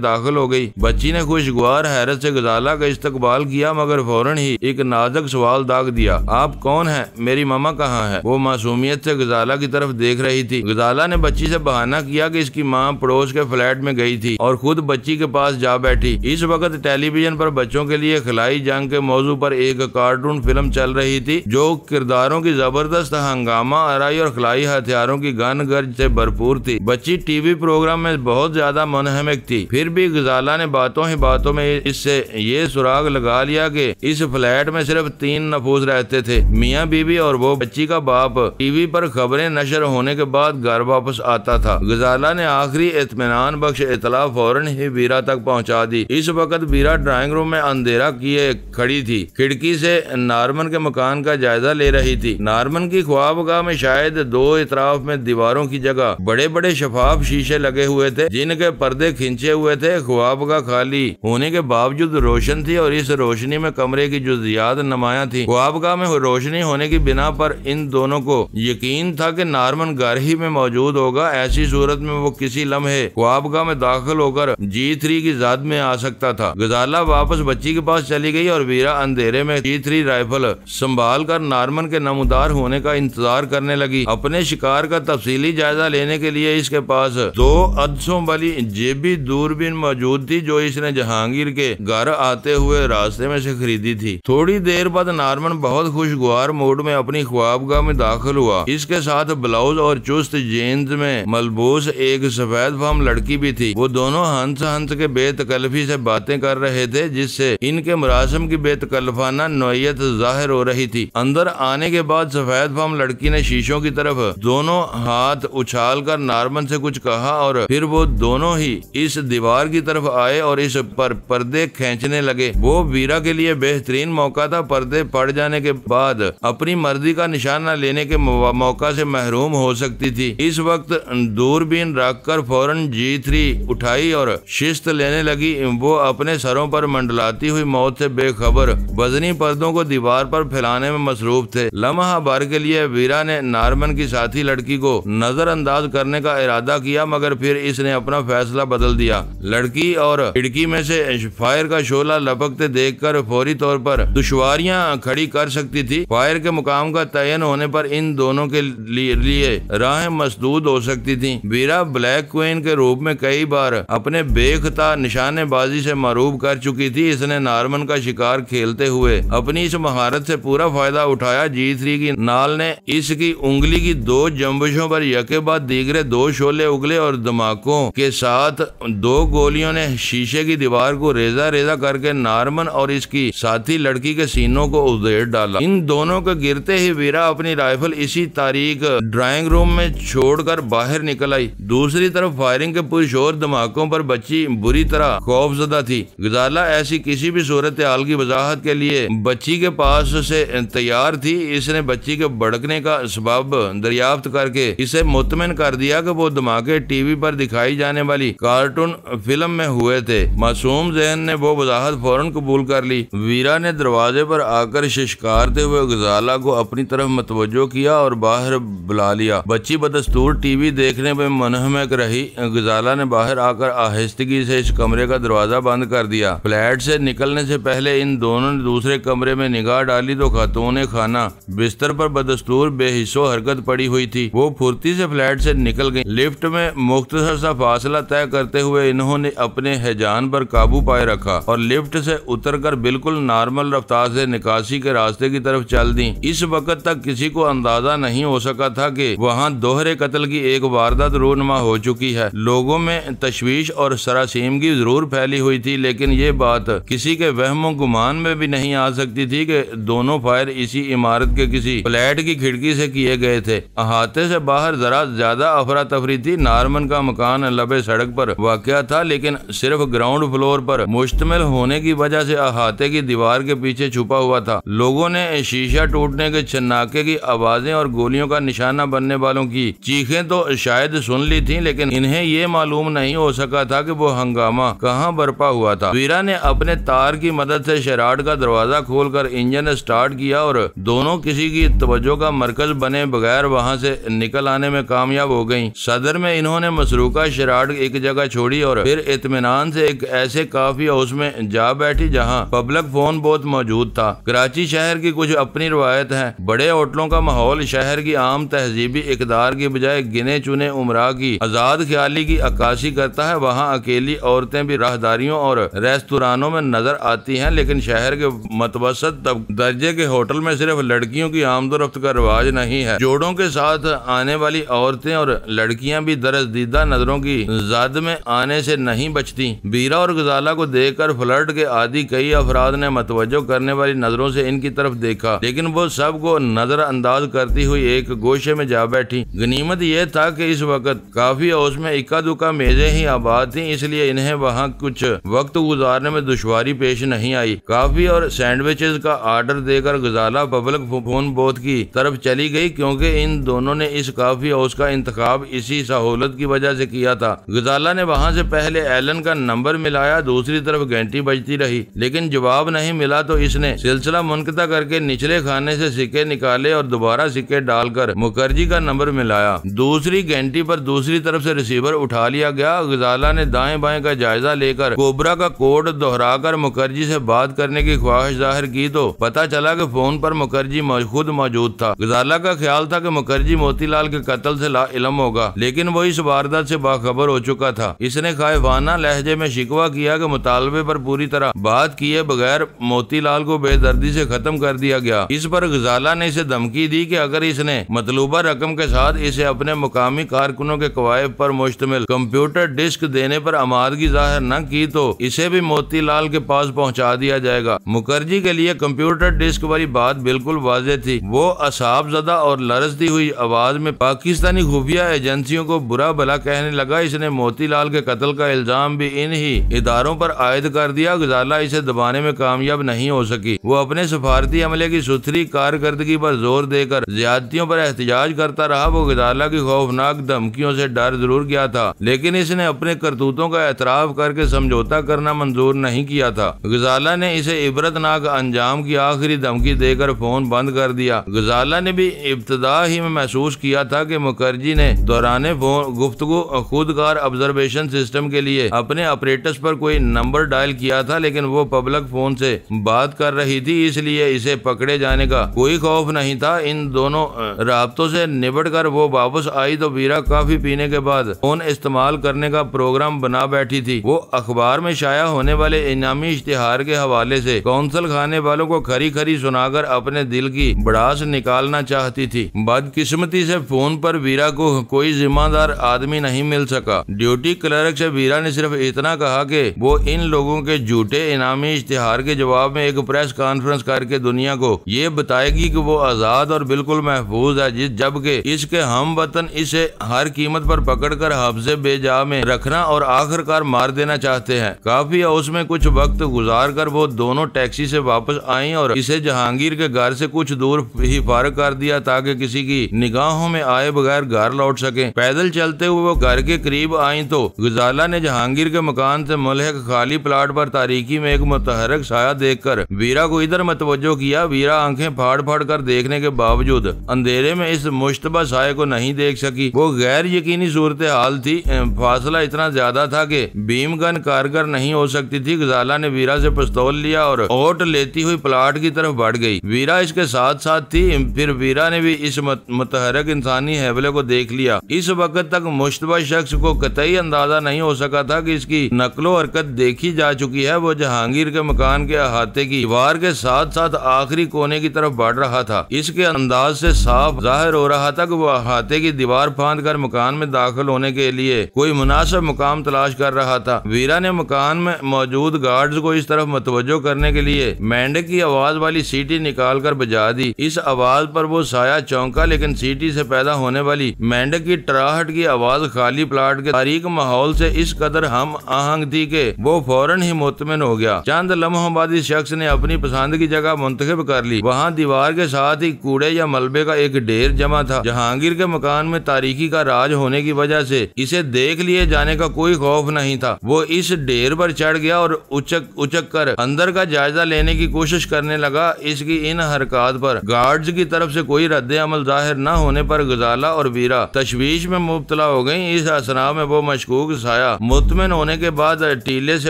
दाखिल हो गई। बच्ची ने खुशगवार हैरत से गजाला का इस्तकबाल किया, मगर फौरन ही एक नाजुक सवाल दाग दिया, आप कौन हैं? मेरी मामा कहाँ है? वो मासूमियत से गजाला की तरफ देख रही थी। गजाला ने बच्ची से बहाना किया कि इसकी माँ पड़ोस के फ्लैट में गई थी और खुद बच्ची के पास जा बैठी। इस वक्त टेलीविजन पर बच्चों के लिए खिलाई जंग के मौजू पर एक कार्टून फिल्म चल रही थी जो किरदारों की जबरदस्त हंगामा आराई और खिलाई हथियारों की गन गर्ज से भरपूर थी। बच्ची टीवी प्रोग्राम में बहुत ज्यादा मुनहमिक थी, फिर भी गजाला ने बातों ही बातों में इससे ये सुराग लगा लिया कि इस फ्लैट में सिर्फ 3 नफूस रहते थे, मियाँ बीबी और वो बच्ची का बाप। टीवी पर खबरें नशर होने के बाद घर वापस आता था। गजाला ने आखिरी इत्मीनान बख्श इतला फौरन ही वीरा तक पहुंचा दी। इस वक्त वीरा ड्राइंग रूम में अंधेरा किए खड़ी थी, खिड़की से नॉर्मन के मकान का जायजा ले रही थी। नॉर्मन की ख्वाबगाह में शायद 2 इतराफ में दीवारों की जगह बड़े बड़े शफाफ शीशे लगे हुए थे जिनके पर्दे खिंचे हुए थे। ख्वाबगाह खाली होने के बावजूद रोशन थी और इस रोशनी में कमरे की जुज़ियात नुमायां थी। ख्वाबगाह में रोशनी होने की बिना पर इन दोनों को यकीन था कि नॉर्मन घर ही में मौजूद होगा। ऐसी सूरत में वो किसी लम्हे ख्वाबगाह में दाखिल होकर G3 की ज़ाद में आ सकता था। गजाला वापस बच्ची के पास चली गई और वीरा अंधेरे में G3 राइफल संभाल कर नॉर्मन के नमूदार होने का इंतजार करने लगी। अपने शिकार का तफसीली जायजा लेने के लिए इसके पास 2 अदसों वाली जेबी दूरबीन मौजूद थी जो इसने जहांगीर के घर आते हुए रास्ते में से खरीदी थी। थोड़ी देर बाद नॉर्मन बहुत खुशगवार मूड में अपनी ख्वाबगाह में दाखिल हुआ। इसके साथ ब्लाउज और चुस्त जीन्स में मलबूस एक सफेद फार्म लड़की भी थी। वो दोनों हंस हंस के बेतकल्फी से बातें कर रहे थे जिससे इनके मुरासम की बेतकल्फाना नौयत जाहिर हो रही थी। अंदर आने के बाद सफेद फार्म लड़की ने शीशों की तरफ दोनों हाथ उछाल कर नॉर्मन से कुछ कहा और फिर वो दोनों ही इस दीवार की तरफ आए और इस पर पर्दे खींचने लगे। वो वीरा के लिए बेहतरीन मौका था। पर्दे पड़ जाने के बाद अपनी मर्जी का निशाना लेने के मौका से महरूम हो सकती थी। इस वक्त दूरबीन रखकर फौरन G3 उठाई और शिस्त लेने लगी। वो अपने सरों पर मंडलाती हुई मौत से बेखबर वजनी पर्दों को दीवार पर फैलाने में मसरूफ थे। लम्हा भर के लिए वीरा ने नॉर्मन की साथी लड़की को नजरअंदाज करने का इरादा किया, मगर फिर इसने अपना फैसला बदल दिया। लड़की और खिड़की में से फायर का शोला लपकते देखकर फौरी तौर पर दुश्वारियां खड़ी कर सकती थी। फायर के मुकाम का तयन होने पर इन दोनों के लिए राहें मसदूद हो सकती थी। वीरा ब्लैक क्वीन के रूप में कई बार अपने बेखता निशानेबाजी से मरूब कर चुकी थी। इसने नॉर्मन का शिकार खेलते हुए अपनी इस महारत से पूरा फायदा उठाया। G3 की नाल ने इसकी उंगली की 2 जंबशों पर यके बाद दीगरे 2 शोले उगले और धमाकों के साथ 2 गोलियों ने शीशे की दीवार को रेजा रेजा करके नॉर्मन और इसकी साथी लड़की के सीनों को उधेड़ डाला। इन दोनों के गिरते ही वीरा अपनी राइफल इसी तारीख ड्राइंग रूम में छोड़कर बाहर निकल आई। दूसरी तरफ फायरिंग के पुरशोर धमाकों पर बच्ची बुरी तरह खौफजदा थी। गजाला ऐसी किसी भी सूरत हाल की वजाहत के लिए बच्ची के पास से तैयार थी। इसने बच्ची के भड़कने का सबब दरियाफ्त करके इसे मुतमिन कर दिया कि वो धमाके टीवी पर दिखाई जाने वाली कार्टून फिल्म में हुए थे। मासूम जहन ने वो वजाहत फौरन कबूल कर ली। वीरा ने दरवाजे पर आकर शिशकारते हुए गजाला को अपनी तरफ मतवज्जो किया और बाहर बुला लिया। बच्ची बदस्तूर टीवी देखने में मुनहमिक रही। गजाला ने बाहर आकर आहिस्तगी से इस कमरे का दरवाजा बंद कर दिया। फ्लैट से निकलने से पहले इन दोनों ने दूसरे कमरे में निगाह डाली तो खातून खाना बिस्तर पर बदस्तूर बेहिस्सो हरकत पड़ी हुई थी। वो फुर्ती से फ्लैट से निकल गई। लिफ्ट में मुख्तसर सा फासला तय करते हुए इन्होंने अपने हैजान पर काबू पाए रखा और लिफ्ट से उतरकर बिल्कुल नॉर्मल रफ्तार से निकासी के रास्ते की तरफ चल दी। इस वक्त तक किसी को अंदाजा नहीं हो सका था कि वहाँ दोहरे कत्ल की एक वारदात रूनुमा हो चुकी है। लोगों में तशवीश और सरासीमगी जरूर फैली हुई थी, लेकिन ये बात किसी के वहमो गुमान में भी नहीं आ सकती थी कि दोनों फायर इसी इमारत के किसी फ्लैट की खिड़की से किए गए थे। अहाते से बाहर जरा ज्यादा अफरा तफरी थी। नॉर्मन का मकान लबे सड़क पर वाक़या था, लेकिन सिर्फ ग्राउंड फ्लोर पर मुश्तमिल होने की वजह से अहाते की दीवार के पीछे छुपा हुआ था। लोगों ने शीशा टूटने के छन्नाके की आवाजें और गोलियों का निशाना बनने वालों की चीखें तो शायद सुन ली थी, लेकिन इन्हें ये मालूम नहीं हो सका था कि वो हंगामा कहाँ बरपा हुआ था। वीरा ने अपने तार की मदद से शराड का दरवाजा खोलकर इंजन स्टार्ट किया और दोनों किसी की तवज्जो का मरकज बने बगैर वहाँ से निकल आने में कामयाब हो गयी। सदर में इन्होंने मसरूका शराड एक जगह छोड़ी और फिर इत्मीनान से एक ऐसे काफी हाउस में जा बैठी जहाँ पब्लिक फोन बहुत मौजूद था। कराची शहर की कुछ अपनी रवायत है। बड़े होटलों का माहौल शहर की आम तहजीबी इकदार की बजाय गिने चुने उमरा की आजाद ख्याली की अक्कासी करता है। वहाँ अकेली औरतें भी राहदारियों और रेस्तुरानों में नजर आती हैं, लेकिन शहर के मतवसत दर्जे के होटल में सिर्फ लड़कियों की आमदोरफ्त का रिवाज नहीं है। जोड़ों के साथ आने वाली औरतें और लड़कियां भी दरजदीदा नजरों की जद में आने से नहीं बचती। वीरा और गजाला को देखकर फ्लर्ट के आदि कई अफराद ने मतवज्जो करने वाली नजरों से इनकी तरफ देखा, लेकिन वो सबको नजरअंदाज करती हुई एक गोशे में जा बैठी। गनीमत यह था कि इस वक्त काफी हाउस में इक्का दुक्का मेजें ही आबाद थी, इसलिए इन्हें वहाँ कुछ वक्त गुजारने में दुश्वारी पेश नहीं आई। काफी और सैंडविचेस का आर्डर देकर गजाला पब्लिक फोन बोथ की तरफ चली गई, क्योंकि इन दोनों ने इस काफी हाउस का इंतखाब इसी सहूलत की वजह से किया था। गजाला ने वहाँ से पहले एलन का नंबर मिलाया, दूसरी तरफ घंटी बजती रही, लेकिन जवाब नहीं मिला तो इसने सिलसिला मुनक़ता करके निचले खाने से सिक्के निकाले और दोबारा सिक्के डालकर मुखर्जी का नंबर मिलाया। दूसरी घंटी पर दूसरी तरफ से रिसीवर उठा लिया गया। गजाला ने दाएं बाएं का जायजा लेकर कोबरा का कोड दोहराकर मुखर्जी से बात करने की ख्वाहिश जाहिर की तो पता चला कि फोन पर मुखर्जी खुद मौजूद था। गजाला का ख्याल था कि मुखर्जी मोतीलाल के कत्ल से ला इल्म होगा, लेकिन वो इस वारदात से बाखबर हो चुका था। इसने खाइफाना लहजे में शिकवा किया कि मुतालबे पर पूरी तरह बात किए बगैर मोतीलाल को बेदर्दी से खत्म कर दिया गया। इस पर गजाला ने इसे धमकी दी कि अगर इसने मतलूबा रकम के साथ इसे अपने मुकामी कारकुनों के कवायद पर मुश्तमिल कंप्यूटर डिस्क देने पर आमादगी जाहिर न की तो इसे भी मोतीलाल के पास पहुंचा दिया जाएगा। मुखर्जी के लिए कंप्यूटर डिस्क वाली बात बिल्कुल वाज़ेह थी। वो असाबज़दा और लरजती हुई आवाज में पाकिस्तानी खुफिया एजेंसियों को बुरा भला कहने लगा। इसने मोतीलाल के कत्ल का इल्जाम भी इन ही इदारों पर आयद कर दिया। गजाला इसे दबाने में कामयाब नहीं हो सकी। वो अपने सफारती अमले की सुथरी कारकर्दगी पर जोर देकर ज्यादतियों पर एहतजाज करता रहा। वो गजाला की खौफनाक धमकियों से डर जरूर गया था, लेकिन इसने अपने करतूतों का एतराफ करके समझौता करना मंजूर नहीं किया था। गजाला ने इसे इबरतनाक अंजाम की आखिरी धमकी देकर फोन बंद कर दिया। गजाला ने भी इब्तदा ही में महसूस किया था कि मुखर्जी ने दौराने गुफ्तगू खुदकार ऑब्जर्वेशन सिस्टम के लिए अपने ऑपरेटर्स पर कोई नंबर डायल किया था, लेकिन वो पब्लिक फोन से बात कर रही थी, इसलिए इसे पकड़े जाने का कोई खौफ नहीं था। इन दोनों राब्तों से निबट कर वो वापस आई तो वीरा काफी पीने के बाद फोन इस्तेमाल करने का प्रोग्राम बना बैठी थी। वो अखबार में शाया होने वाले इनामी इश्तिहार के हवाले से कौंसल खाने वालों को खरी खरी सुनाकर अपने दिल की बड़ास निकालना चाहती थी। बदकिस्मती से फोन पर वीरा को कोई जिम्मेदार आदमी नहीं मिल सका। ड्यूटी क्लर्क से वीरा ने सिर्फ इतना कहा कि वो इन लोगों के झूठे इनामी इश्तिहार के जवाब में एक प्रेस कॉन्फ्रेंस करके दुनिया को ये बताएगी कि वो आजाद और बिल्कुल महफूज है, जबकि इसके हम वतन इसे हर कीमत पर पकड़कर हफ्ज़े बेजा में रखना और आखिरकार मार देना चाहते हैं। काफी हाउस में कुछ वक्त गुजार कर वो दोनों टैक्सी से वापस आई और इसे जहांगीर के घर से कुछ दूर ही फारग कर दिया ताकि किसी की निगाहों में आए बगैर घर लौट सके। पैदल चलते हुए वो घर के करीब आई तो गजाला ने जहांगीर के मकान से मुल्हिक खाली प्लाट पर तारीकी में एक मुतहरक साया देखकर वीरा को इधर मतवज्जो किया। वीरा आंखें फाड़ फाड़ कर देखने के बावजूद अंधेरे में इस मुश्तबा साये को नहीं देख सकी। वो गैर यकीनी सूरत हाल थी। फासला इतना ज्यादा था कि बीम गन कारगर नहीं हो सकती थी। गजाला ने वीरा से पिस्तौल लिया और ओट लेती हुई प्लाट की तरफ बढ़ गई। वीरा इसके साथ साथ थी। फिर वीरा ने भी इस मुतहरक इंसानी हैवले को देख लिया। इस वक्त तक मुश्तबा शख्स को कतई अंदाजा नहीं हो सका था कि इसकी नकलो हरकत देखी जा चुकी है। वो जहांगीर के मकान के अहाते की दीवार के साथ साथ आखिरी कोने की तरफ बढ़ रहा था। इसके अंदाज से साफ जाहिर हो रहा था कि वो अहाते की दीवार फांद कर मकान में दाखिल होने के लिए कोई मुनासिब मुकाम तलाश कर रहा था। वीरा ने मकान में मौजूद गार्ड्स को इस तरफ मतवज्जो करने के लिए मेंढक की आवाज वाली सीटी निकाल कर बजा दी। इस आवाज पर वो साया चौंका, लेकिन सीटी से पैदा होने वाली मेंढक की टराहट की आवाज खाली प्लाट के तारीक माहौल से इस कदर हम आहंग थी कि वो फौरन ही मुतमिन हो गया। चंद लम्हों बाद इस शख्स ने अपनी पसंद की जगह मुंतखब कर ली। वहाँ दीवार के साथ ही कूड़े या मलबे का एक ढेर जमा था। जहांगीर के मकान में तारीकी का राज होने की वजह से इसे देख लिए जाने का कोई खौफ नहीं था। वो इस ढेर पर चढ़ गया और उचक कर अंदर का जायजा लेने की कोशिश करने लगा। इसकी इन हरकत पर गार्ड्स की तरफ से कोई रद्द अमल जाहिर न होने पर गजाला और वीरा तशवीश में मुब्तला हो गयी। इस असना में वो मशकूक साया मुतमिन होने के बाद टीले से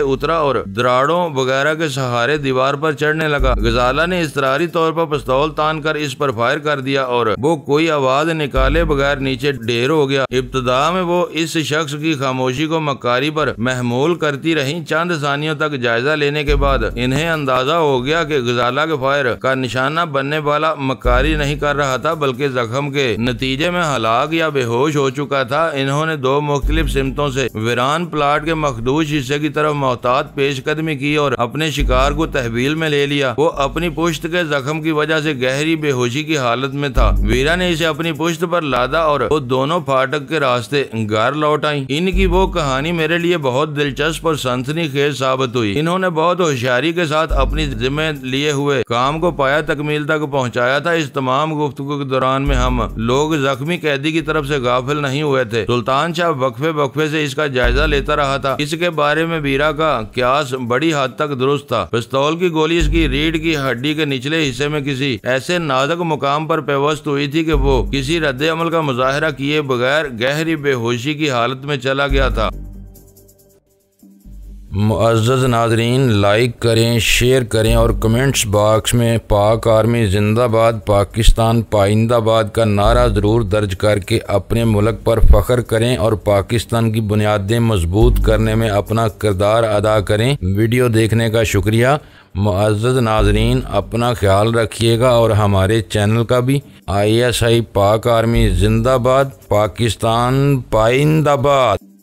उतरा और दराड़ों वगैरह के सहारे दीवार पर चढ़ने लगा। गजाला ने इसरारी तौर पर पिस्तौल तान कर इस पर फायर कर दिया और वो कोई आवाज निकाले बगैर नीचे ढेर हो गया। इब्तदा में वो इस शख्स की खामोशी को मक्कारी पर महमूल करती रही। चंद सानियों तक जायजा लेने के बाद इन्हें अंदाजा हो गया कि गजाला के फायर का निशाना बनने वाला मक्कारी नहीं कर रहा था, बल्कि जख्म के नतीजे में हलाक या बेहोश हो चुका था। इन्होंने दो मुख्तलिफ सिमतों से वीरान प्लाट के मखदूश हिस्से की तरफ मोहतात पेशकदमी की और अपने शिकार को तहवील में ले लिया। वो अपनी पुश्त के जख्म की वजह से गहरी बेहोशी की हालत में था। वीरा ने इसे अपनी पुश्त पर लादा और वो दोनों फाटक के रास्ते घर लौट आई। इनकी वो कहानी मेरे लिए बहुत दिलचस्प और सनसनीखेज साबित हुई। इन्होंने बहुत होशियारी के साथ अपनी जिम्मे लिए हुए काम को पाया तकमील तक पहुंचाया था। इस तमाम गुफ्तगू के दौरान में हम लोग जख्मी कैदी की तरफ से गाफिल नहीं हुए थे। सुल्तान शाह वक्फे से इसका जायजा लेता रहा था। इसके बारे में वीरा का क्यास बड़ी हद तक दुरुस्त था। पिस्तौल की गोली इसकी रीढ़ की हड्डी के निचले हिस्से में किसी ऐसे नाजुक मुकाम पर पेवस्त हुई थी कि वो किसी रद्द अमल का मुजाहरा किए बगैर गहरी बेहोशी की हालत में चला गया था। मुअज़्ज़ज़ नाज़रीन, लाइक करें, शेयर करें और कमेंट्स बॉक्स में पाक आर्मी जिंदाबाद, पाकिस्तान पाइंदाबाद का नारा ज़रूर दर्ज करके अपने मुल्क पर फ़ख्र करें और पाकिस्तान की बुनियादें मजबूत करने में अपना किरदार अदा करें। वीडियो देखने का शुक्रिया। मुअज़्ज़ज़ नाज़रीन, अपना ख्याल रखिएगा और हमारे चैनल का भी। ISI पाक आर्मी जिंदाबाद, पाकिस्तान पाइंदाबाद।